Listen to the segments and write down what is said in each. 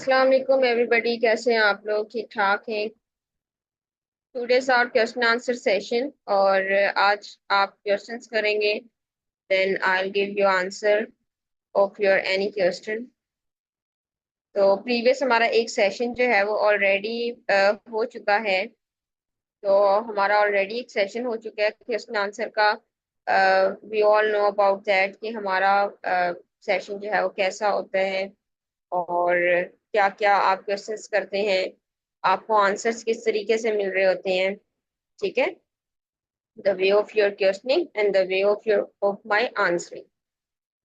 अस्सलाम वालेकुम एवरीबॉडी, कैसे हैं आप लोग? ठीक ठाक हैं? Today's our question answer session. और आज आप क्वेश्चंस करेंगे, then I will give you answer of your any question. तो प्रीवियस हमारा एक सेशन जो है वो ऑलरेडी हो चुका है। तो हमारा ऑलरेडी एक सेशन हो चुका है क्वेश्चन आंसर का। We all know about that कि हमारा सेशन जो है वो कैसा होता है और क्या क्या आप क्वेश्चंस करते हैं, आपको आंसर्स किस तरीके से मिल रहे होते हैं। ठीक है, the way of your questioning and the way of my answering.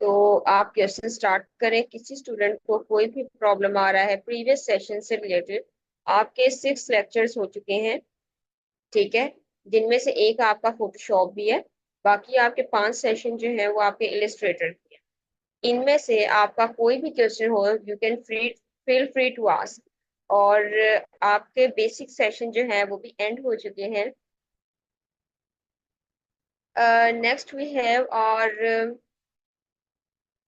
तो आप क्वेश्चन स्टार्ट करें। किसी स्टूडेंट को कोई भी प्रॉब्लम आ रहा है प्रीवियस सेशन से रिलेटेड, आपके 6 लेक्चर्स हो चुके हैं। ठीक है, जिनमें से एक आपका फोटोशॉप भी है। बाकी आपके 5 सेशन जो है वो आपके इलिस्ट्रेटर के हैं। इनमें से आपका कोई भी क्वेश्चन हो, you can feel free to ask. और आपके बेसिक सेशन जो है वो भी एंड हो चुके हैं। नेक्स्ट वी हैव और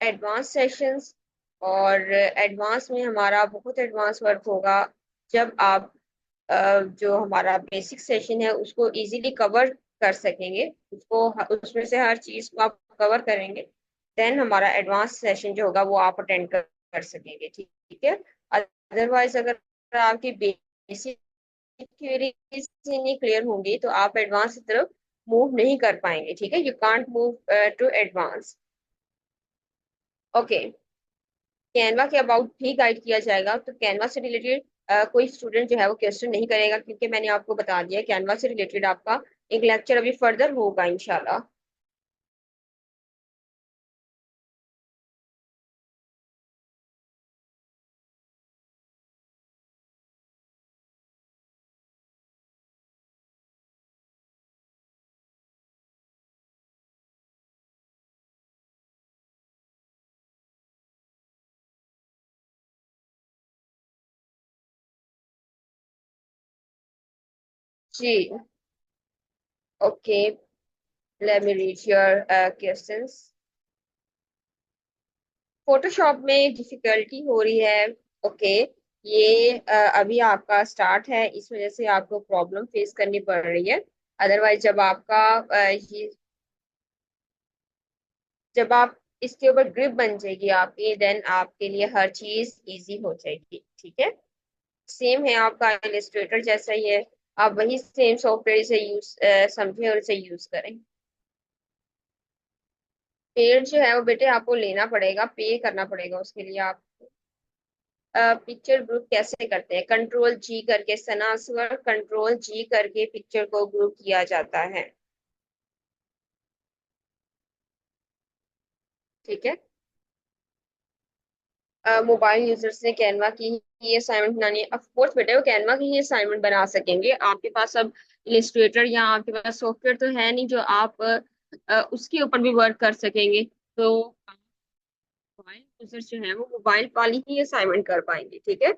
एडवांस सेशंस। और एडवांस में हमारा बहुत एडवांस वर्क होगा जब आप जो हमारा बेसिक सेशन है उसको इजीली कवर कर सकेंगे, उसको उसमें से हर चीज को आप कवर करेंगे, देन हमारा एडवांस सेशन जो होगा वो आप अटेंड कर सकेंगे। ठीक ठीक है। अदरवाइज अगर आपकी बेसिक क्वेरीज नहीं क्लियर होंगी तो आप एडवांस की तरफ मूव नहीं कर पाएंगे। ठीक है, you can't move to advance. Okay, Canva के अबाउट भी गाइड किया जाएगा। तो कैनवा से रिलेटेड कोई स्टूडेंट जो है वो क्वेश्चन नहीं करेगा, क्योंकि मैंने आपको बता दिया कैनवा से रिलेटेड आपका एक लेक्चर अभी फर्दर होगा इंशाल्लाह। जी, okay, let me read your questions. Photoshop में डिफिकल्टी हो रही है। ओके, ये अभी आपका स्टार्ट है, इस वजह से आपको प्रॉब्लम फेस करनी पड़ रही है। अदरवाइज ये जब आप इसके ऊपर ग्रिप बन जाएगी आपकी, देन आपके लिए हर चीज इजी हो जाएगी। ठीक है, सेम है आपका इलिस्ट्रेटर जैसा ही है। आप वही सेम सॉफ्टवेयर से यूज समझें और इसे यूज करें। पेड़ जो है वो बेटे आपको लेना पड़ेगा, पे करना पड़ेगा उसके लिए। आप पिक्चर ग्रुप कैसे करते हैं? कंट्रोल जी करके, सनास्वर कंट्रोल जी करके पिक्चर को ग्रुप किया जाता है। ठीक है, मोबाइल यूजर्स ने कैनवा की ही असाइनमेंट बनानी है। ऑफ कोर्स बेटे वो कैनवा की ही असाइनमेंट बना सकेंगे। आपके पास अब इलिस्ट्रेटर या आपके पास सॉफ्टवेयर तो है नहीं जो आप उसके ऊपर भी वर्क कर सकेंगे। तो मोबाइल यूजर्स जो है वो मोबाइल वाली ही असाइनमेंट कर पाएंगे। ठीक है,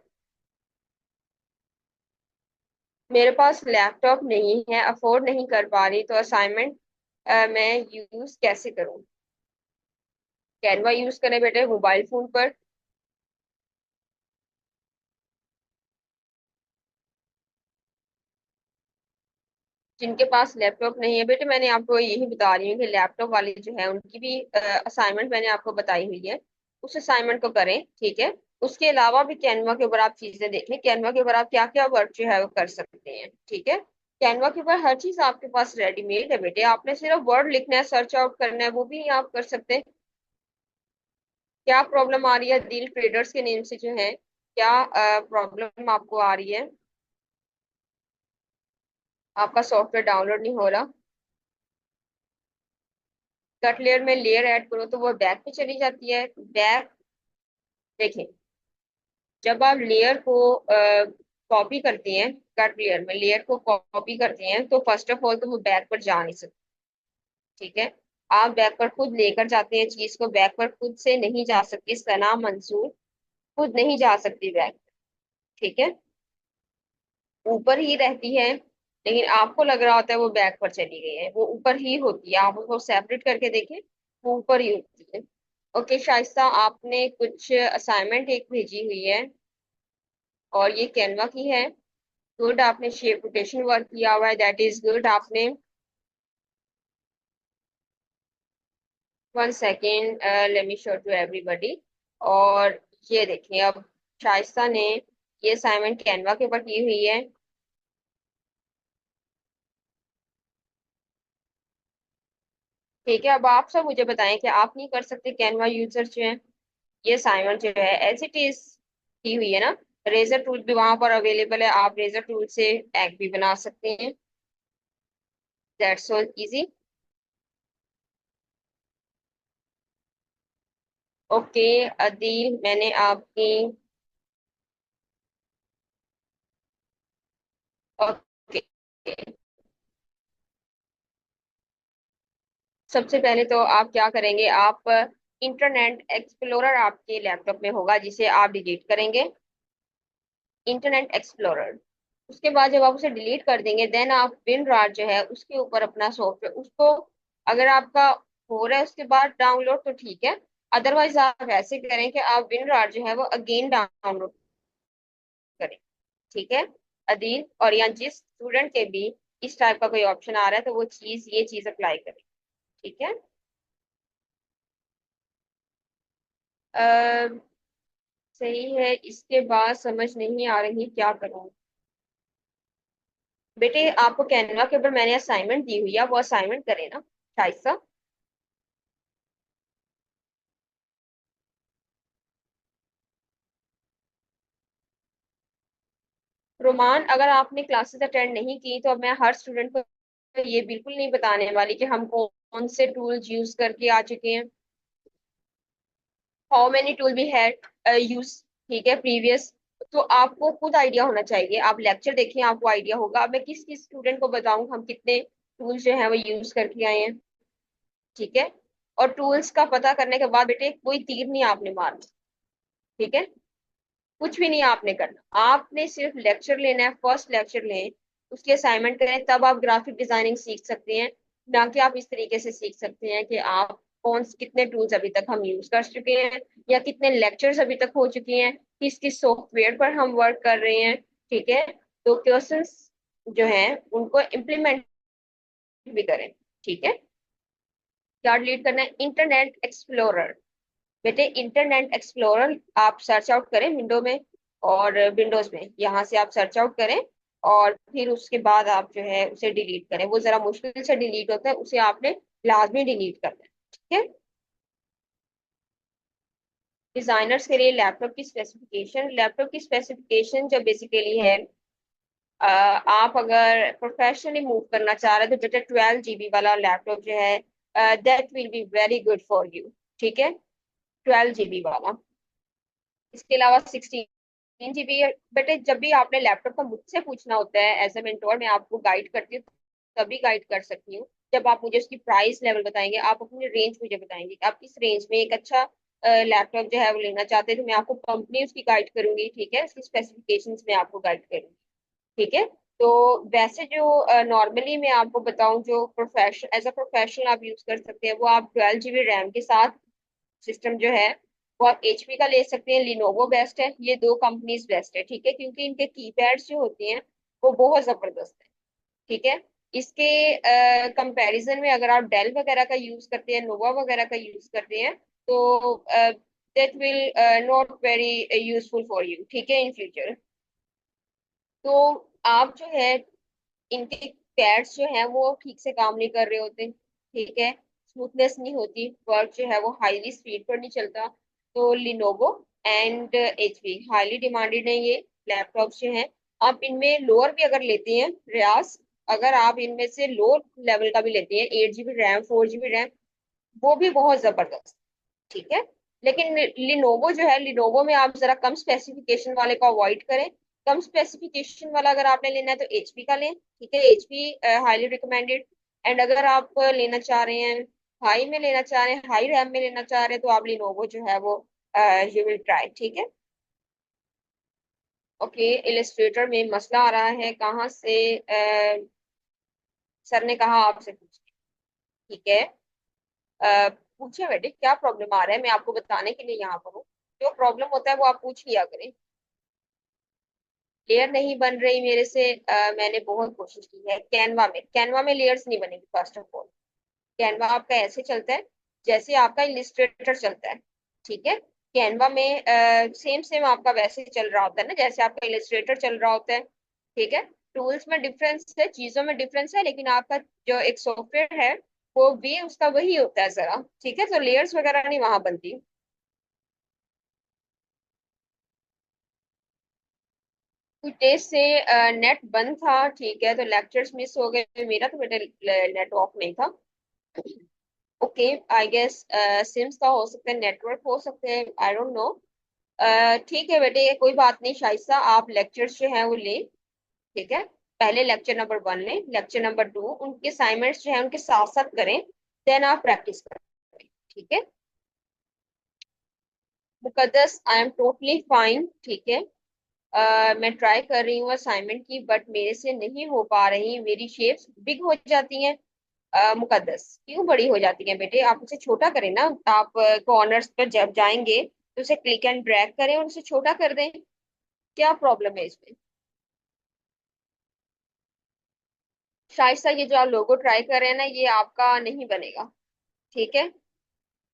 मेरे पास लैपटॉप नहीं है, अफोर्ड नहीं कर पा रही, तो असाइनमेंट मैं यूज कैसे करूँ? कैनवा यूज करें बेटे मोबाइल फोन पर। जिनके पास लैपटॉप नहीं है बेटे, मैंने आपको यही बता रही हूँ कि लैपटॉप वाले जो है उनकी भी असाइनमेंट मैंने आपको बताई हुई है, उस असाइनमेंट को करें। ठीक है, उसके अलावा भी कैनवा के ऊपर आप चीजें देखें, कैनवा के ऊपर आप क्या क्या वर्क जो है वो कर सकते हैं। ठीक है, कैनवा के ऊपर हर चीज आपके पास रेडीमेड है बेटे, आपने सिर्फ वर्ड लिखना है, सर्च आउट करना है, वो भी आप कर सकते हैं। क्या प्रॉब्लम आ रही है दिल ट्रेडर्स के नेम से जो है? क्या प्रॉब्लम आपको आ रही है? आपका सॉफ्टवेयर डाउनलोड नहीं हो रहा? कट लेयर में लेयर ऐड करो तो वो बैक पे चली जाती है। बैक, देखें, जब आप लेयर को कॉपी करते हैं, कट लेयर में लेयर को कॉपी करते हैं, तो फर्स्ट ऑफ ऑल तो वो बैक पर जा नहीं सकते। ठीक है, आप बैक पर खुद लेकर जाते हैं चीज को, बैक पर खुद से नहीं जा सकती। सना मंसूर खुद नहीं जा सकती बैक। ठीक है, ऊपर ही रहती है, लेकिन आपको लग रहा होता है वो बैक पर चली गई है, वो ऊपर ही होती है। आप उसको सेपरेट करके देखें, वो ऊपर ही होती है। ओके शाइस्ता, आपने कुछ असाइनमेंट एक भेजी हुई है, और ये कैनवा की है। गुड, आपने शेप रोटेशन वर्क किया हुआ है, दैट इज गुड। आपने 1 second, let me show to everybody. और ये देखिए, अब शाइस्ता ने ये असाइनमेंट कैनवा के ऊपर की हुई है। ठीक है, अब आप सब मुझे बताएं कि आप नहीं कर सकते कैनवा यूजर जो है ये असाइनमेंट जो है एज इट इज की हुई है ना। रेजर टूल भी वहां पर अवेलेबल है, आप रेजर टूल से एग भी बना सकते हैं। That's so easy. Okay Adeel, मैंने आपकी ओके, सबसे पहले तो आप क्या करेंगे, आप इंटरनेट एक्सप्लोरर आपके लैपटॉप में होगा जिसे आप डिलीट करेंगे। इंटरनेट एक्सप्लोरर, उसके बाद जब आप उसे डिलीट कर देंगे देन आप WinRAR जो है उसके ऊपर अपना सॉफ्टवेयर उसको, अगर आपका हो रहा है उसके बाद डाउनलोड तो ठीक है, अदरवाइज आप ऐसे करें कि आप WinRAR जो है वो अगेन डाउनलोड करें। ठीक है अदील, और यहाँ जिस स्टूडेंट के भी इस टाइप का कोई ऑप्शन आ रहा है तो वो चीज ये चीज अप्लाई करें। ठीक है। अ, सही है, इसके बाद समझ नहीं आ रही क्या करूँ। बेटे आपको कैनवा के ऊपर मैंने असाइनमेंट दी हुई है, वो असाइनमेंट करें ना शाइस्ता। रोमान, अगर आपने क्लासेस अटेंड नहीं की तो अब मैं हर स्टूडेंट को ये बिल्कुल नहीं बताने वाली कि हम कौन से टूल्स यूज करके आ चुके हैं, how many tool we had use. ठीक है प्रीवियस, तो आपको खुद आइडिया होना चाहिए, आप लेक्चर देखें आपको आइडिया होगा। अब मैं किस किस स्टूडेंट को बताऊं हम कितने टूल्स जो है वो यूज करके आए हैं। ठीक है, और टूल्स का पता करने के बाद बेटे कोई तीर नहीं आपने मारना। ठीक है, कुछ भी नहीं आपने करना, आपने सिर्फ लेक्चर लेना है, फर्स्ट लेक्चर लें, उसकी असाइनमेंट करें, तब आप ग्राफिक डिजाइनिंग सीख सकते हैं। ना कि आप इस तरीके से सीख सकते हैं कि आप कितने टूल्स अभी तक हम यूज कर चुके हैं या कितने लेक्चर्स अभी तक हो चुके हैं, किस किस सॉफ्टवेयर पर हम वर्क कर रहे हैं। ठीक है, तो क्वेश्चंस जो हैं उनको इम्प्लीमेंट भी करें। ठीक है, क्या डिलीट करना है, इंटरनेट एक्सप्लोरर। बेटे इंटरनेट एक्सप्लोरर आप सर्च आउट करें विंडो में, और विंडोज में यहाँ से आप सर्च आउट करें, और फिर उसके बाद आप जो है उसे डिलीट करें। वो जरा मुश्किल से डिलीट होता है, उसे आपने लाजमी डिलीट करना है। ठीक है, डिजाइनर्स के लिए लैपटॉप की स्पेसिफिकेशन, लैपटॉप की स्पेसिफिकेशन जो बेसिकली है, आप अगर प्रोफेशनली मूव करना चाह रहे हैं तो बेटा 12 GB वाला लैपटॉप जो है that will be very good for you. ठीक है, 12 GB वाला। इसके अलावा 16 GB। बेटे जब भी आपने लैपटॉप का मुझसे पूछना होता है एज ए मेंटोर, मैं आपको गाइड करती हूँ, तभी गाइड कर सकती हूँ जब आप मुझे उसकी प्राइस लेवल बताएंगे, आप अपनी रेंज मुझे बताएंगे कि आप किस रेंज में एक अच्छा लैपटॉप जो है वो लेना चाहते हैं, तो मैं आपको कंपनी उसकी गाइड करूंगी। ठीक है, उसकी स्पेसिफिकेशंस में आपको गाइड करूंगी। ठीक है, तो वैसे जो नॉर्मली मैं आपको बताऊं जो प्रोफेशन एज अ प्रोफेशनल आप यूज कर सकते हैं, वो आप 12 GB रैम के साथ सिस्टम जो है वो आप HP का ले सकते हैं, लिनोवो बेस्ट है, ये दो कंपनीज बेस्ट है। ठीक है, क्योंकि इनके कीपैड्स जो होते हैं वो बहुत जबरदस्त है। ठीक है, इसके कंपैरिजन में अगर आप डेल वगैरह का यूज करते हैं, नोवा वगैरह का यूज करते हैं, तो that will not very useful for you. ठीक है, इन फ्यूचर। तो आप जो है इनके पैड्स जो है वो ठीक से काम नहीं कर रहे होते। ठीक है, स्मूथनेस नहीं होती, वर्क जो है वो हाईली स्पीड पर नहीं चलता। तो Lenovo and HP highly demanded है ये लैपटॉप्स जो हैं। आप इनमें लोअर भी अगर लेते हैं रियाज, अगर आप इनमें से लो लेवल का भी लेते हैं, 8 GB रैम, 4 GB रैम, वो भी बहुत जबरदस्त। ठीक है, लेकिन लिनोवो जो है, लिनोवो में आप जरा कम स्पेसिफिकेशन वाले को अवॉइड करें। कम स्पेसिफिकेशन वाला अगर आपने लेना है तो HP का लें। ठीक है, HP हाईली रिकमेंडेड। एंड अगर आप लेना चाह रहे हैं, हाई में लेना चाह रहे हैं, हाई रैम में लेना चाह रहे हैं, तो आप लिनोवो जो है वो यू विल ट्राई। ठीक है, ओके। इलस्ट्रेटर में मसला आ रहा है कहाँ से, सर ने कहा आपसे पूछिए। ठीक है, पूछिए बेटे क्या प्रॉब्लम आ रहा है, मैं आपको बताने के लिए यहाँ पर हूँ। जो प्रॉब्लम होता है वो आप पूछ लिया करें। लेयर नहीं बन रही मेरे से। मैंने बहुत कोशिश की है। कैनवा में लेयर्स नहीं बनेगी फर्स्ट ऑफ ऑल। कैनवा आपका ऐसे चलता है जैसे आपका इलिस्ट्रेटर चलता है। ठीक है। कैनवा में सेम सेम आपका वैसे चल रहा होता है ना, जैसे आपका इलिस्ट्रेटर चल रहा होता है। ठीक है। टूल्स में डिफरेंस है, चीजों में डिफरेंस है, लेकिन आपका जो एक सॉफ्टवेयर है वो भी उसका वही होता है जरा। ठीक है, तो लेयर्स वगैरह नहीं वहां बनती। कुछ देर से नेट बंद था। ठीक है, तो लेक्चर्स मिस हो गए। मेरा तो बेटा नेट ऑफ नहीं था। ओके। आई गेस सिम्स का हो सकता है, नेटवर्क हो सकते हैं, आई डोंट नो। ठीक है बेटे, कोई बात नहीं। शाइस्ता, आप लेक्चर्स जो है वो लें। ठीक है। पहले लेक्चर नंबर 1 लें, लेक्चर नंबर 2 उनके असाइनमेंट्स जो है उनके साथ साथ करें। देन आप प्रैक्टिस करें। ठीक है। मुकद्दस, आई एम टोटली फाइन। ठीक है। मैं ट्राई कर रही हूँ असाइनमेंट की, बट मेरे से नहीं हो पा रही। मेरी शेप्स बिग हो जाती हैं। मुकद्दस, क्यों बड़ी हो जाती हैं बेटे? आप उसे छोटा करें ना। आप कॉर्नर्स पर जब जाएंगे तो उसे क्लिक एंड ड्रैग करें और उसे छोटा कर दें। क्या प्रॉब्लम है इसमें? शाइस्ता, ये जो आप लोगो ट्राई कर रहे हैं ना, ये आपका नहीं बनेगा। ठीक है।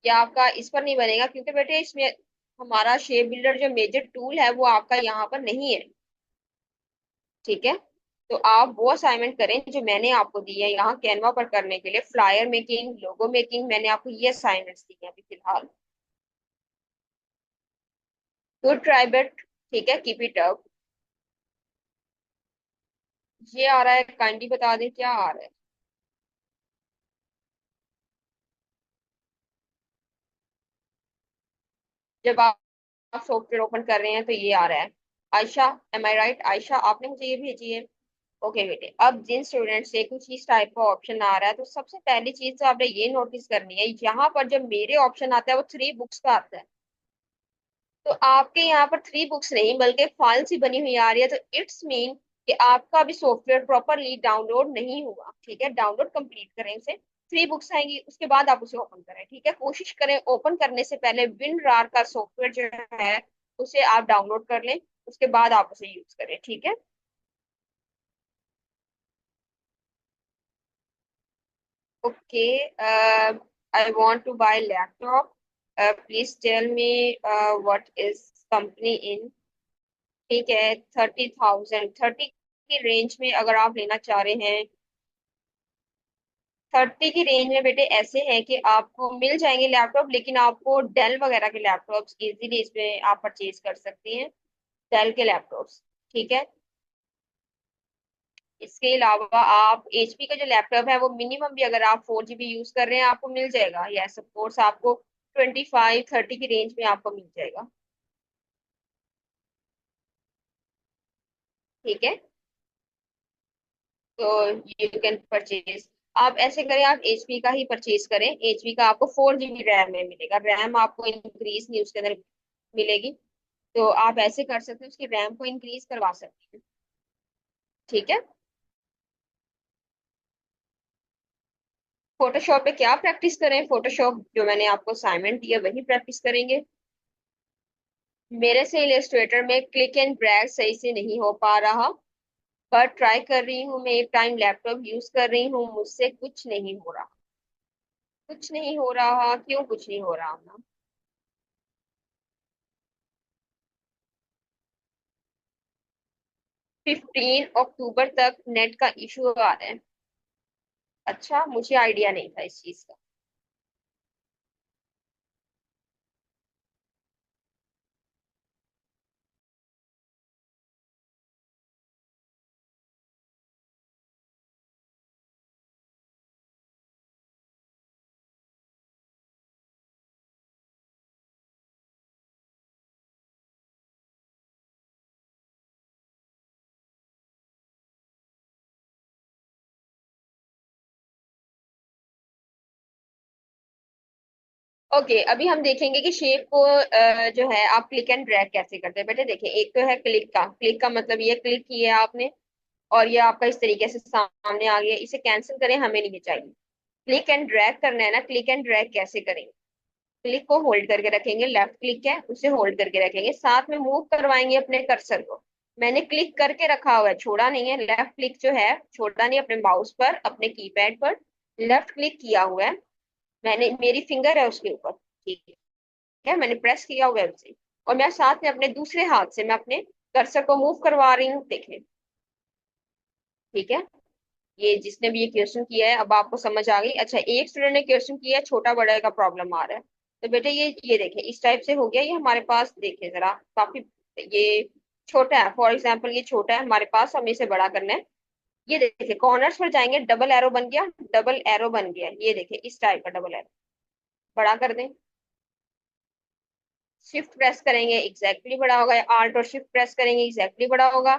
ये आपका इस पर नहीं बनेगा, क्योंकि बेटे इसमें हमारा शेप बिल्डर जो मेजर टूल है वो आपका यहाँ पर नहीं है। ठीक है। तो आप वो असाइनमेंट करें जो मैंने आपको दी है यहाँ कैनवा पर करने के लिए। फ्लायर मेकिंग, लोगो मेकिंग, मैंने आपको ये असाइनमेंट्स दी हैं अभी फिलहाल। गुड ट्राई बेट। ठीक है, कीप इट अप। ये आ रहा है, काइंडली बता दें क्या आ रहा है। जब आप सॉफ्टवेयर ओपन कर रहे हैं तो ये आ रहा है। आयशा, एम आई राइट? आयशा, आपने मुझे ये भेजी है। ओके बेटे, अब जिन स्टूडेंट से कुछ इस टाइप का ऑप्शन आ रहा है, तो सबसे पहली चीज तो आपने ये नोटिस करनी है, यहाँ पर जब मेरे ऑप्शन आता है वो 3 बुक्स का आता है। तो आपके यहाँ पर 3 बुक्स नहीं बल्कि फाइल सी बनी हुई आ रही है, तो इट्स मीन कि आपका अभी सॉफ्टवेयर प्रॉपरली डाउनलोड नहीं हुआ। ठीक है, डाउनलोड कंप्लीट करें उसे। 3 बुक्स आएंगी, उसके बाद आप उसे ओपन करें। ठीक है, कोशिश करें ओपन करने से पहले WinRAR का सॉफ्टवेयर जो है उसे आप डाउनलोड कर लें। उसके बाद आप उसे यूज करें। ठीक है। Okay. I want to buy laptop. Please tell me what is company in. ठीक है, 30,000, 30 की रेंज में अगर आप लेना चाह रहे हैं। 30 की रेंज में बेटे ऐसे है कि आपको मिल जाएंगे लैपटॉप, लेकिन आपको डेल वगैरह के लैपटॉप्स इजीली इसमें आप परचेज कर सकते हैं। डेल के लैपटॉप्स। ठीक है। इसके अलावा आप एचपी का जो लैपटॉप है वो मिनिमम भी अगर आप 4 GB यूज कर रहे हैं आपको मिल जाएगा। यस ऑफ कोर्स, आपको 25-30 की रेंज में आपको मिल जाएगा। ठीक है। तो यू कैन परचेज। आप ऐसे करें, आप एचपी का ही परचेज करें। एचपी का आपको 4 GB रैम में मिलेगा। रैम आपको इंक्रीज नहीं उसके अंदर मिलेगी। तो आप ऐसे कर सकते हैं, उसकी रैम को इंक्रीज करवा सकते हैं। ठीक है। फोटोशॉप पे क्या प्रैक्टिस करें? फोटोशॉप जो मैंने आपको असाइनमेंट दिया वही प्रैक्टिस करेंगे। मेरे से इलस्ट्रेटर में क्लिक एंड ड्रैग सही से नहीं हो पा रहा, पर ट्राई कर रही हूँ। मैं एक टाइम लैपटॉप यूज कर रही हूँ, मुझसे कुछ नहीं हो रहा। कुछ नहीं हो रहा, क्यों कुछ नहीं हो रहा ना? 15 अक्टूबर तक नेट का इशू आ रहा है। अच्छा, मुझे आइडिया नहीं था इस चीज का। ओके, अभी हम देखेंगे कि शेप को जो है आप क्लिक एंड ड्रैग कैसे करते हैं। बेटे देखिए, एक तो है क्लिक का। क्लिक का मतलब ये क्लिक किया आपने और ये आपका इस तरीके से सामने आ गया। इसे कैंसिल करें, हमें नहीं चाहिए। क्लिक एंड ड्रैग करना है ना। क्लिक एंड ड्रैग कैसे करेंगे? क्लिक को होल्ड करके रखेंगे, लेफ्ट क्लिक है उसे होल्ड करके रखेंगे, साथ में मूव करवाएंगे अपने कर्सर को। मैंने क्लिक करके रखा हुआ है, छोड़ा नहीं है। लेफ्ट क्लिक जो है छोड़ा नहीं, अपने माउस पर, अपने कीपैड पर लेफ्ट क्लिक किया हुआ है मैंने, मेरी फिंगर है उसके ऊपर, ठीक है, मैंने प्रेस किया हुआ है उसे। और मैं साथ में अपने दूसरे हाथ से मैं अपने कर्सर को मूव करवा रही हूँ, देखें। ठीक है, ये जिसने भी ये क्वेश्चन किया है, अब आपको समझ आ गई। अच्छा, एक स्टूडेंट ने क्वेश्चन किया है छोटा बड़ा का प्रॉब्लम आ रहा है, तो बेटे ये देखें, इस टाइप से हो गया ये हमारे पास, देखें जरा, काफी ये छोटा है। फॉर एग्जाम्पल ये छोटा है हमारे पास, हमें इसे बड़ा करना है। ये देखिए, कॉर्नर्स पर जाएंगे, डबल एरो बन गया, डबल एरो बन गया, ये देखिए इस टाइप का डबल एरो। बड़ा कर दें, शिफ्ट प्रेस करेंगे एग्जैक्टली बड़ा होगा, या आल्ट और शिफ्ट प्रेस करेंगे एग्जैक्टली बड़ा होगा।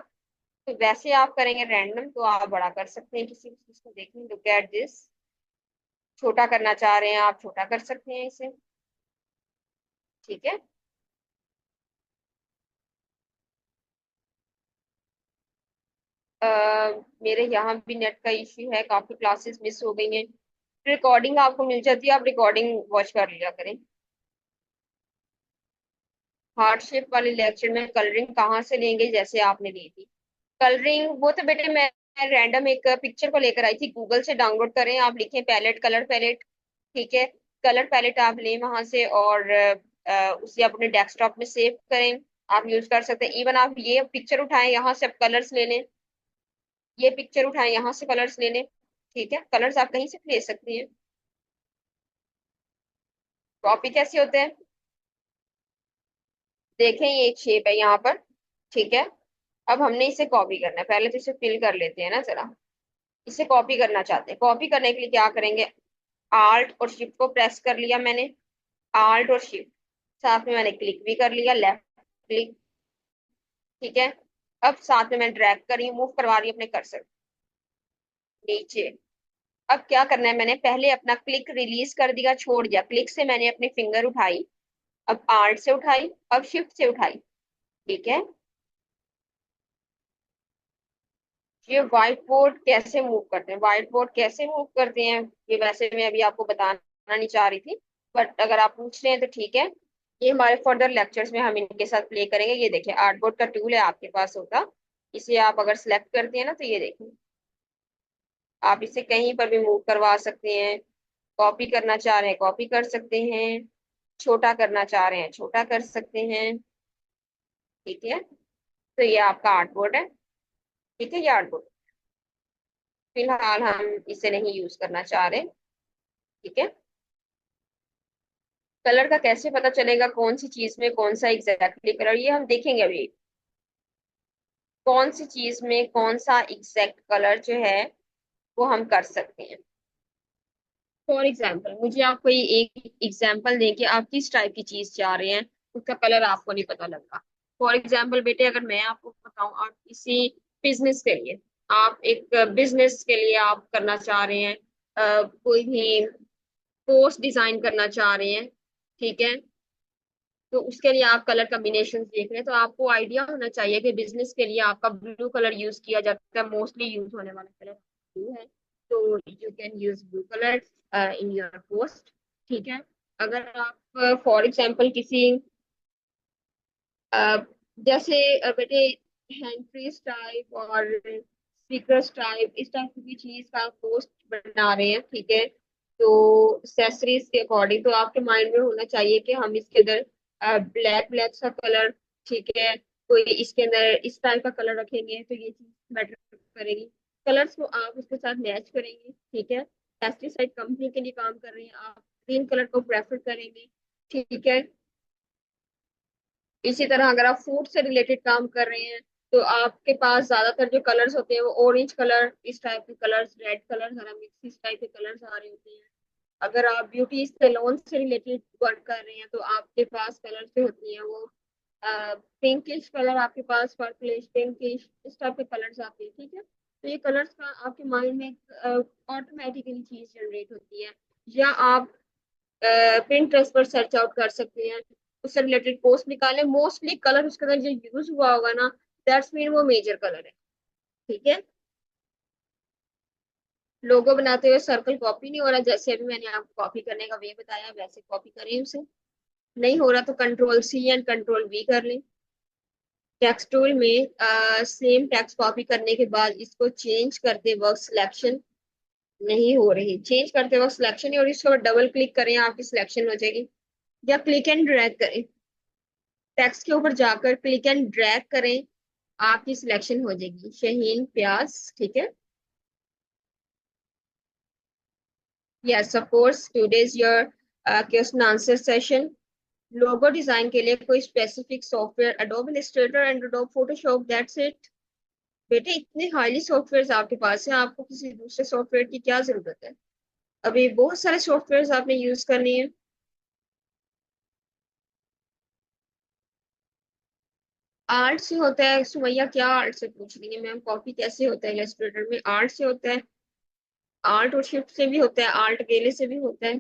तो वैसे आप करेंगे रैंडम तो आप बड़ा कर सकते हैं किसी भी चीज को। देखें, लुक एट दिस, छोटा करना चाह रहे हैं आप, छोटा कर सकते हैं इसे। ठीक है, मेरे यहाँ भी नेट का इश्यू है, काफी क्लासेस मिस हो गई हैं। रिकॉर्डिंग आपको मिल जाती है, आप रिकॉर्डिंग वॉच कर लिया करें। हार्डशिप वाले लेक्चर में कलरिंग कहाँ से लेंगे, जैसे आपने ली थी कलरिंग, वो तो बेटे मैं रैंडम एक पिक्चर को लेकर आई थी, गूगल से डाउनलोड करें, आप लिखें पैलेट, कलर पैलेट। ठीक है, कलर पैलेट आप लें वहां से, और उसे अपने डेस्कटॉप में सेव करें। आप यूज कर सकते हैं। इवन आप ये पिक्चर उठाएं, यहाँ से आप कलर्स ले लें, ये पिक्चर उठाएं, यहाँ से कलर्स ले लें। ठीक है, कलर्स आप कहीं से भी ले सकते हैं। कॉपी कैसे होते हैं, देखें ये एक शेप है यहाँ पर। ठीक है, अब हमने इसे कॉपी करना है, पहले तो इसे फिल कर लेते हैं ना जरा। इसे कॉपी करना चाहते हैं, कॉपी करने के लिए क्या करेंगे, आल्ट और शिफ्ट को प्रेस कर लिया मैंने, आल्ट और शिफ्ट, साथ में मैंने क्लिक भी कर लिया, लेफ्ट क्लिक। ठीक है, अब साथ में मैं ड्रैग कर रही हूँ, मूव करवा रही हूँ अपने कर्सर नीचे। अब क्या करना है, मैंने पहले अपना क्लिक रिलीज कर दिया, छोड़ दिया, क्लिक से मैंने अपनी फिंगर उठाई, अब आल्ट से उठाई, अब शिफ्ट से उठाई। ठीक है, ये व्हाइट बोर्ड कैसे मूव करते हैं, व्हाइट बोर्ड कैसे मूव करते हैं, ये वैसे मैं अभी आपको बताना नहीं चाह रही थी, बट अगर आप पूछ रहे हैं तो ठीक है। ये हमारे फर्दर लेक्चर्स में हम इनके साथ प्ले करेंगे। ये देखिए, आर्टबोर्ड का टूल है आपके पास होगा, इसे आप अगर सिलेक्ट करते हैं ना, तो ये देखिए, आप इसे कहीं पर भी मूव करवा सकते हैं। कॉपी करना चाह रहे हैं कॉपी कर सकते हैं, छोटा करना चाह रहे हैं छोटा कर सकते हैं। ठीक है, तो ये आपका आर्टबोर्ड है। ठीक है, ये आर्टबोर्ड फिलहाल हम इसे नहीं यूज करना चाह रहे। ठीक है, कलर का कैसे पता चलेगा कौन सी चीज में कौन सा एग्जैक्टली कलर, ये हम देखेंगे अभी, कौन सी चीज में कौन सा एग्जैक्ट कलर जो है वो हम कर सकते हैं। फॉर एग्जाम्पल, मुझे आप कोई एक एग्जाम्पल दें कि आप किस टाइप की चीज चाह रहे हैं, उसका कलर आपको नहीं पता लग रहा। फॉर एग्जाम्पल बेटे, अगर मैं आपको बताऊं, आप किसी बिजनेस के लिए, आप एक बिजनेस के लिए आप करना चाह रहे हैं, कोई भी पोस्ट डिजाइन करना चाह रहे हैं। ठीक है, तो उसके लिए आप कलर कॉम्बिनेशन देख रहे हैं, तो आपको आइडिया होना चाहिए कि बिजनेस के लिए आपका ब्लू कलर यूज किया जाता है, मोस्टली यूज होने वाला कलर ब्लू है। तो you can use blue colour in your post. ठीक है, अगर आप फॉर एग्जांपल किसी अ, जैसे बेटे हैंड टाइप और स्पीकर टाइप, इस टाइप की चीज का पोस्ट बना रहे हैं। ठीक है, तो एक्सेसरीज के अकॉर्डिंग तो आपके माइंड में होना चाहिए कि हम इसके अंदर ब्लैक ब्लैक सा कलर, ठीक है, कोई इसके अंदर इस टाइप का कलर रखेंगे तो ये चीज मैटर करेगी। कलर्स को आप उसके साथ मैच करेंगे। ठीक है, पेस्टिसाइड कंपनी के लिए काम कर रहे हैं आप, ग्रीन कलर को प्रेफर करेंगे। ठीक है, इसी तरह अगर आप फूड से रिलेटेड काम कर रहे हैं, तो आपके पास ज्यादातर जो कलर्स होते हैं वो ऑरेंज कलर, इस टाइप के कलर्स, रेड कलर, हरा मिक्स, इस टाइप के कलर्स आ रहे होते हैं। अगर आप ब्यूटी सैलून से रिलेटेड वर्क कर रहे हैं, तो आपके पास कलर जो होती हैं वो पिंकिश कलर, आपके पास पर्पलिश, पिंकिश, इस टाइप के कलर्स आते हैं। ठीक है, तो ये कलर्स का आपके माइंड में ऑटोमेटिकली चीज जनरेट होती है। या आप पिंटरेस्ट पर सर्च आउट कर सकते हैं, उससे रिलेटेड पोस्ट निकालें, मोस्टली कलर उसके अंदर जो यूज हुआ होगा ना, दैट्स मीन वो मेजर कलर है। ठीक है, लोगो बनाते हुए सर्कल कॉपी नहीं हो रहा, जैसे अभी मैंने आपको कॉपी करने का वे बताया वैसे कॉपी करें उसे। नहीं हो रहा तो control C and control V कर लें। टेक्स्ट टूल में सेम टेक्स्ट कॉपी करने के बाद इसको चेंज करते वक्त सिलेक्शन नहीं हो रही, चेंज करते वक्त सिलेक्शन नहीं हो रही, इसको डबल क्लिक करें आपकी सिलेक्शन हो जाएगी। या क्लिक एंड ड्रैग करें, टेक्स्ट के ऊपर जाकर क्लिक एंड ड्रैग करें, आपकी सिलेक्शन हो जाएगी शहीन प्याज, ठीक है। Yes of course, today's your question answer session. Logo design के लिए कोई specific software? Adobe Illustrator and adobe Photoshop, that's it. बेटे इतने हाईली सॉफ्टवेयर आपके पास है, आपको किसी दूसरे सॉफ्टवेयर की क्या जरूरत है? अभी बहुत सारे सॉफ्टवेयर आपने यूज करनी है। आर्ट से होता है सुमैया, क्या आर्ट से पूछ रही है मैम? कॉपी कैसे होता है इलस्ट्रेटर में? आर्ट से होता है, आर्ट और शिफ्ट से भी होता है, आर्ट अकेले से भी होता है।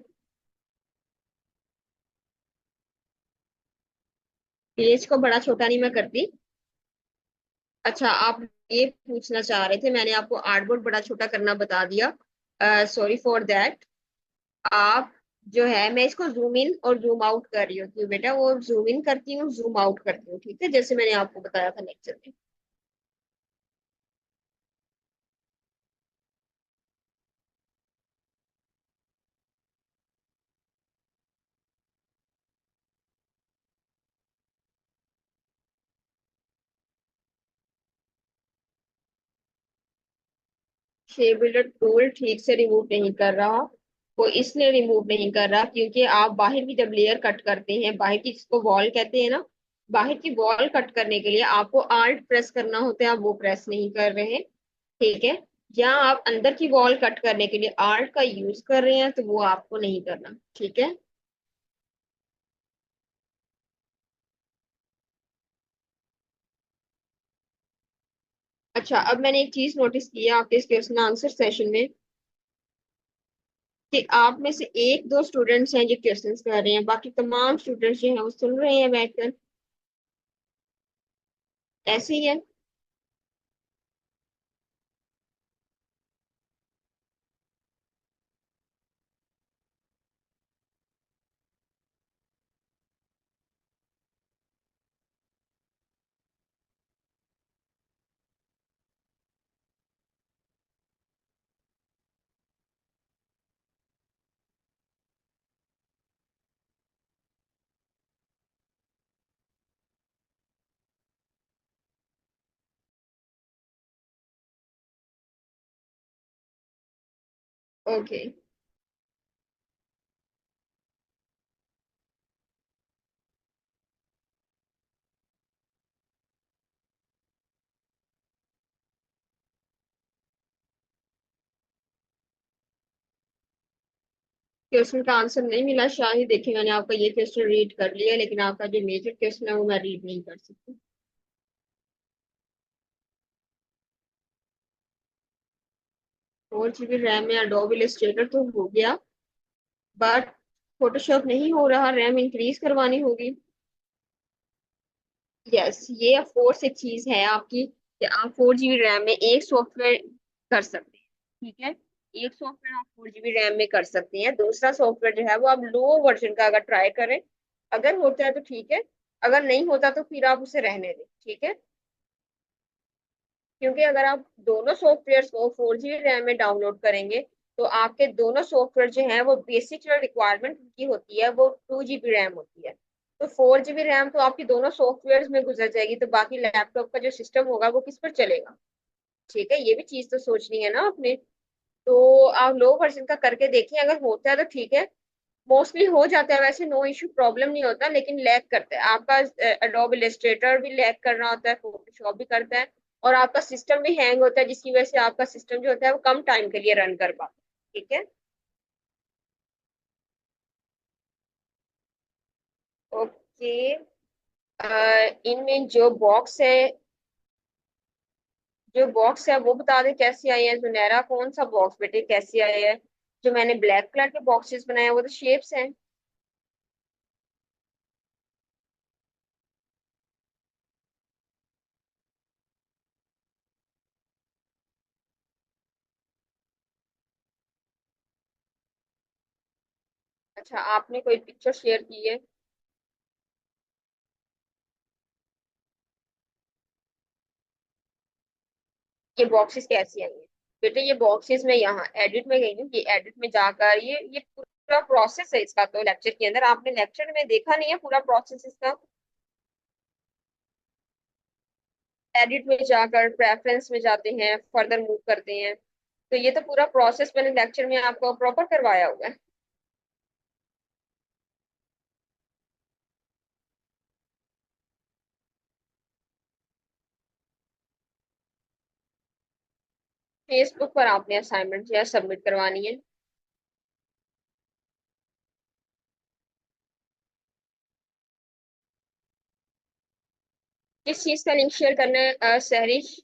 पेज को बड़ा छोटा नहीं मैं करती। अच्छा, आप ये पूछना चाह रहे थे, मैंने आपको आर्टबोर्ड बड़ा छोटा करना बता दिया, सॉरी फॉर दैट। आप जो है, मैं इसको जूम इन और जूम आउट कर रही होती हूँ बेटा, वो जूम इन करती हूँ जूम आउट करती हूँ, ठीक है, जैसे मैंने आपको बताया था लेक्चर में। शेप बिल्डर टूल ठीक से रिमूव नहीं कर रहा, वो इसलिए रिमूव नहीं कर रहा क्योंकि आप बाहर की जब लेयर कट करते हैं, बाहर की जिसको वॉल कहते हैं ना, बाहर की वॉल कट करने के लिए आपको आल्ट प्रेस करना होता है, आप वो प्रेस नहीं कर रहे हैं, ठीक है। या आप अंदर की वॉल कट करने के लिए आल्ट का यूज कर रहे हैं, तो वो आपको नहीं करना, ठीक है। अच्छा, अब मैंने एक चीज नोटिस की है आपके इस क्वेश्चन आंसर सेशन में, कि आप में से एक दो स्टूडेंट्स हैं जो क्वेश्चंस कर रहे हैं, बाकी तमाम स्टूडेंट्स जो हैं वो सुन रहे हैं बैठकर, ऐसे ही है। ओके, क्वेश्चन का आंसर नहीं मिला शायद, देखिए मैंने आपका ये क्वेश्चन रीड कर लिया, लेकिन आपका जो मेजर क्वेश्चन है वो मैं रीड नहीं कर सकती। 4 GB रैम में अडोब इलस्ट्रेटर तो हो गया, बट फोटोशॉप नहीं हो रहा, रैम इंक्रीज करवानी होगी। यस, ये ऑफ कोर्स एक चीज है आपकी, कि आप 4 GB रैम में एक सॉफ्टवेयर कर सकते हैं, ठीक है। एक सॉफ्टवेयर आप 4 GB रैम में कर सकते हैं, दूसरा सॉफ्टवेयर जो है वो आप लो वर्जन का अगर ट्राई करें, अगर होता है तो ठीक है, अगर नहीं होता तो फिर आप उसे रहने दें, ठीक है। क्योंकि अगर आप दोनों सॉफ्टवेयर को 4 GB रैम में डाउनलोड करेंगे, तो आपके दोनों सॉफ्टवेयर जो हैं वो बेसिक जो रिक्वायरमेंट की होती है वो 2 GB रैम होती है, तो 4 GB रैम तो आपकी दोनों सॉफ्टवेयर में गुजर जाएगी, तो बाकी लैपटॉप का जो सिस्टम होगा वो किस पर चलेगा? ठीक है, ये भी चीज तो सोचनी है ना आपने। तो आप लो वर्जन का करके देखिए, अगर होता है तो ठीक है, मोस्टली हो जाता है वैसे, नो इशू, प्रॉब्लम नहीं होता, लेकिन लैग करता है आपका। एडोब इलस्ट्रेटर भी लैग कर रहा होता है, फोटोशॉप भी करता है, और आपका सिस्टम भी हैंग होता है, जिसकी वजह से आपका सिस्टम जो होता है वो कम टाइम के लिए रन कर पाता है, ठीक है। ओके, इनमें जो बॉक्स है वो बता दें कैसे आई है जुनैरा, कौन सा बॉक्स बेटे कैसे आया है? जो मैंने ब्लैक कलर के बॉक्सेस बनाए हैं वो तो शेप्स हैं। अच्छा, आपने कोई पिक्चर शेयर की है? ये बॉक्सेस कैसे आएंगे? बेटे ये बॉक्सेस में यहाँ एडिट में गई हूँ, ये एडिट में जाकर ये पूरा प्रोसेस है इसका। तो लेक्चर के अंदर आपने लेक्चर में देखा नहीं है पूरा प्रोसेस इसका। एडिट में जाकर प्रेफरेंस में जाते हैं, फर्दर मूव करते हैं। तो ये तो पूरा प्रोसेस मैंने लेक्चर में आपको प्रॉपर करवाया हुआ है। फेसबुक पर आपने असाइनमेंट या सबमिट करवानी है। किस चीज का लिंक शेयर करना है सहरिश?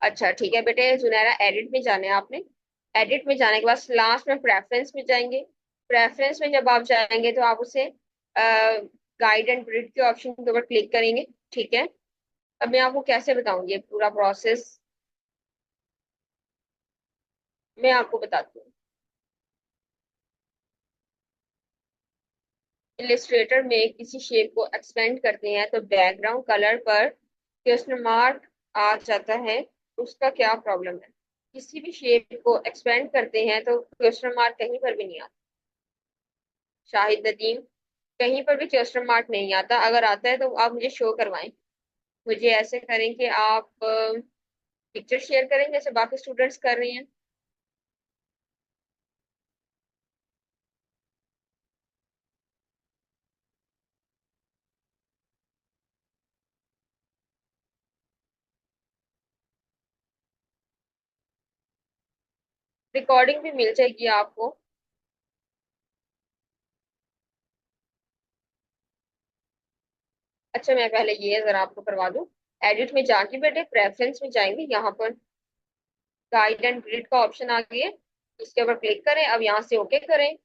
अच्छा ठीक है बेटे जुनैरा, एडिट में जाना है आपने। एडिट में जाने के बाद लास्ट में प्रेफरेंस में जाएंगे। प्रेफरेंस में जब आप जाएंगे तो आप उसे गाइड एंड ग्रिड के ऑप्शन के ऊपर क्लिक करेंगे। ठीक है। अब मैं आपको कैसे बताऊंगी पूरा प्रोसेस, मैं आपको बताती हूँ। इलिस्ट्रेटर में किसी शेप को एक्सपेंड करते हैं तो बैकग्राउंड कलर पर क्वेश्चन मार्क आ जाता है, उसका क्या प्रॉब्लम है? किसी भी शेप को एक्सपेंड करते हैं तो क्वेश्चन मार्क कहीं पर भी नहीं आता। शाहिद नदीम, कहीं पर भी क्वेश्चन मार्क नहीं आता। अगर आता है तो आप मुझे शो करवाएं। मुझे ऐसे करें कि आप पिक्चर शेयर करें जैसे बाकी स्टूडेंट्स कर रही हैं। रिकॉर्डिंग भी मिल जाएगी आपको। अच्छा मैं पहले ये जरा आपको करवा दूं। एडिट में जाके बेटे प्रेफरेंस में जाएंगे, यहाँ पर गाइड एंड ग्रिड का ऑप्शन आ गया है। इसके ऊपर क्लिक करें, अब यहाँ से ओके करें।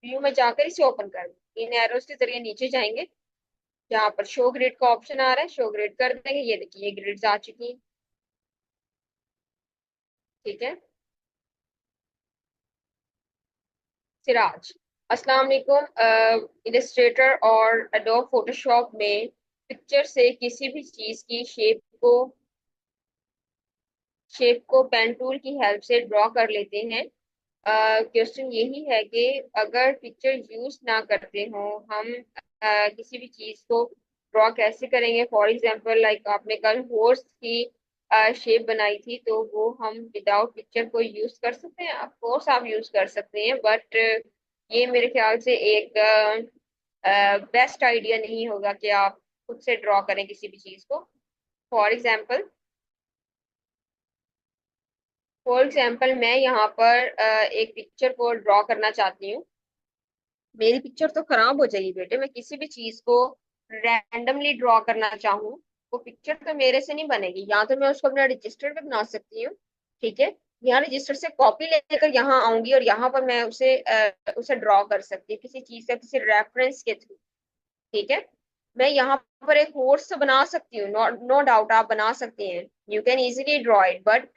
व्यू में जाकर इसे ओपन कर दें। इन एरोस के जरिए नीचे जाएंगे, जहाँ पर शो ग्रिड का ऑप्शन आ रहा है शो ग्रिड कर देंगे। ये देखिए ये ग्रिड्स आ चुकी हैं। ठीक है। सिराज, अस्सलाम वालेकुम। इलस्ट्रेटर और एडोब फोटोशॉप में पिक्चर से किसी भी चीज की शेप को पेन टूल की हेल्प से ड्रॉ कर लेते हैं। क्वेश्चन यही है कि अगर पिक्चर यूज ना करते हो हम किसी भी चीज को ड्रॉ कैसे करेंगे? फॉर एग्जांपल लाइक आपने कल हॉर्स की शेप बनाई थी, तो वो हम विदाउट पिक्चर को यूज कर सकते हैं? ऑफ कोर्स आप यूज कर सकते हैं, बट ये मेरे ख्याल से एक बेस्ट आइडिया नहीं होगा कि आप खुद से ड्रॉ करें किसी भी चीज को। फॉर एग्जाम्पल मैं यहाँ पर एक पिक्चर को ड्रॉ करना चाहती हूँ। मेरी पिक्चर तो खराब हो जाएगी बेटे, मैं किसी भी चीज को रैंडमली ड्रॉ करना चाहूँ, वो पिक्चर तो मेरे से नहीं बनेगी। या तो मैं उसको अपना रजिस्टर पे बना सकती हूँ। ठीक है। यहाँ रजिस्टर से कॉपी लेकर यहाँ आऊंगी और यहाँ पर मैं उसे ड्रॉ कर सकती हूँ किसी चीज का किसी रेफरेंस के थ्रू। ठीक है। मैं यहाँ पर एक कोर्स बना सकती हूँ, नो नो डाउट आप बना सकते हैं। You can easily draw it, but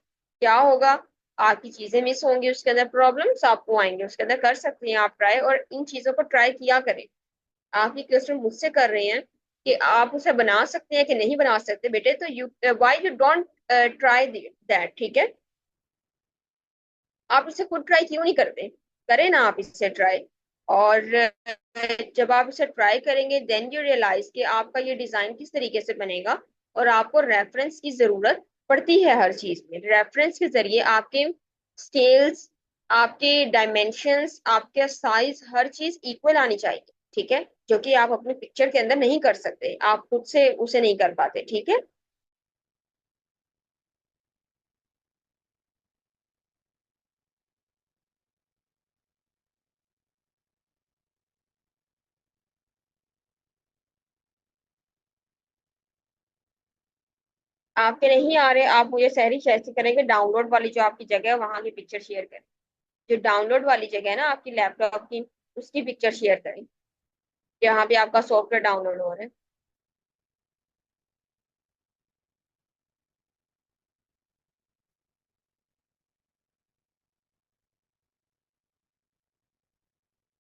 क्या होगा? आपकी चीजें मिस होंगी, उसके अंदर प्रॉब्लम्स आपको आएंगे। उसके अंदर कर सकते हैं आप ट्राई, और इन चीजों को ट्राई किया करें। आप ये क्वेश्चन मुझसे कर रहे हैं कि आप उसे बना सकते हैं कि नहीं बना सकते, बेटे तो you why you don't try that? ठीक है। आप इसे खुद ट्राई क्यों नहीं करते? करें ना आप इसे ट्राई। और जब आप इसे ट्राई करेंगे देन यू रियलाइज कि आपका ये डिजाइन किस तरीके से बनेगा। और आपको रेफरेंस की जरूरत पड़ती है हर चीज में। रेफरेंस के जरिए आपके स्केल्स, आपके डायमेंशंस, आपके साइज, हर चीज इक्वल आनी चाहिए। ठीक है। जो कि आप अपने पिक्चर के अंदर नहीं कर सकते, आप खुद से उसे नहीं कर पाते। ठीक है। आपके नहीं आ रहे, आप मुझे सहरी ऐसे करेंगे, डाउनलोड वाली जो आपकी जगह है वहां की पिक्चर शेयर करें। जो डाउनलोड वाली जगह है ना आपकी लैपटॉप की, उसकी पिक्चर शेयर करें जहाँ भी आपका सॉफ्टवेयर डाउनलोड हो रहा है।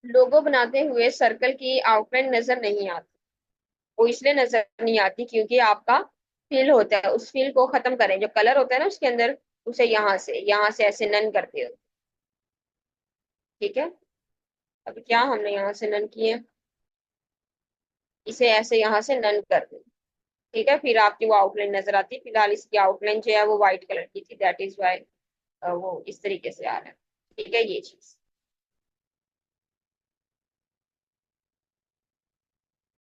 लोगो बनाते हुए सर्कल की आउटलाइन नजर नहीं आती। वो इसलिए नजर नहीं आती क्योंकि आपका फिल होता है, उस फिल को खत्म करें, जो कलर होता है ना उसके अंदर, उसे यहाँ से ऐसे नन करते हो। ठीक है। अब क्या हमने यहाँ से नन किए, इसे ऐसे यहाँ से नन कर दे। ठीक है, फिर आपकी वो आउटलाइन नजर आती है। फिलहाल इसकी आउटलाइन जो है वो व्हाइट कलर की थी, दैट इज वाई वो इस तरीके से आ रहा है। ठीक है, ये चीज।